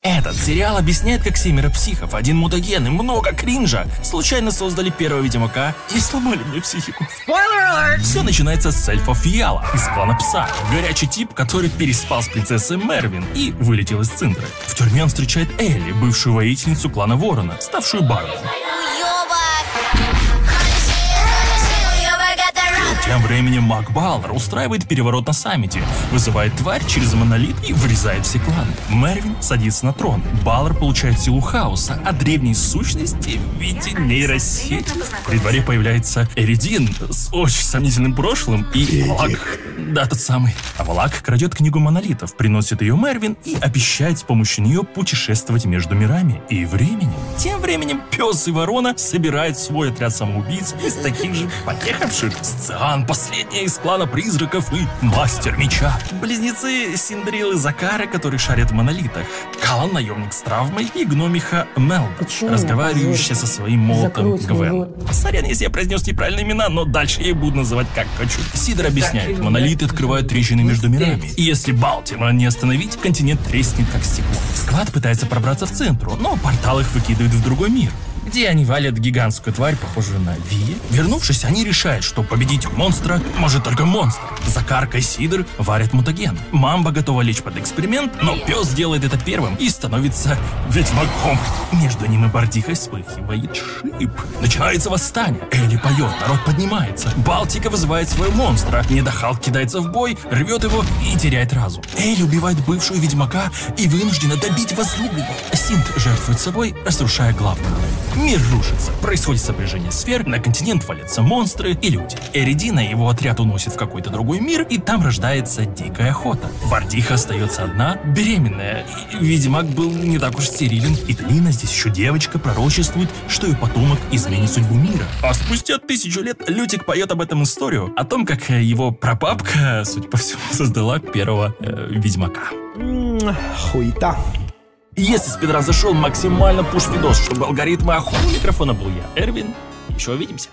Этот сериал объясняет, как 7 психов, 1 мутаген и много кринжа случайно создали первого Ведьмака и сломали мне психику. Все начинается с эльфа Фиала из клана Пса. Горячий тип, который переспал с принцессой Мервин и вылетел из Циндры. В тюрьме он встречает Элли, бывшую воительницу клана Ворона, ставшую Барби. Тем временем Мак Баллар устраивает переворот на саммите, вызывает тварь через монолит и вырезает все кланы. Мервин садится на трон, Баллар получает силу хаоса, а древние сущности в виде нейросети. При дворе появляется Эридин с очень сомнительным прошлым и Влак, да, тот самый. А Влак крадет книгу монолитов, приносит ее Мервин и обещает с помощью нее путешествовать между мирами и временем. Тем временем Пес и Ворона собирают свой отряд самоубийц из таких же поехавших. Сциан, последняя из клана призраков и мастер меча. Близнецы Синдрил и Закары, которые шарят в монолитах. Калан, наемник с травмой, и гномиха Мел, разговаривающая со своим молотом Гвен. Сорян, если я произнес неправильные имена, но дальше я их буду называть как хочу. Сидор объясняет, монолиты открывают трещины между мирами, и если Балтимора не остановить, континент треснет как стекло. Сквад пытается пробраться в центр, но портал их выкидывает в другой мир, где они валят гигантскую тварь, похожую на Ви. Вернувшись, они решают, что победить монстра может только монстр. Закарка и Сидор варят мутаген. Мамба готова лечь под эксперимент, но Пес делает это первым и становится ведьмаком. Между ним и Бардихой вспыхивает шип. Начинается восстание. Элли поет, народ поднимается. Балтика вызывает своего монстра. Недохалк кидается в бой, рвет его и теряет разум. Элли убивает бывшую ведьмака и вынуждена добить возлюбленного. Синт жертвует собой, разрушая главного. Мир рушится, происходит сопряжение сфер, на континент валятся монстры и люди. Эридина и его отряд уносит в какой-то другой мир, и там рождается дикая охота. Бардиха остается одна, беременная, и ведьмак был не так уж стерилен. И Талина, здесь еще девочка, пророчествует, что ее потомок изменит судьбу мира. А спустя 1000 лет Лютик поет об этом историю, о том, как его прабабка, судя по всему, создала первого ведьмака. Хуета. Если спидран зашел, максимально пуш видос, чтобы алгоритмы охуели. У микрофона был я, Эрвин. Еще увидимся.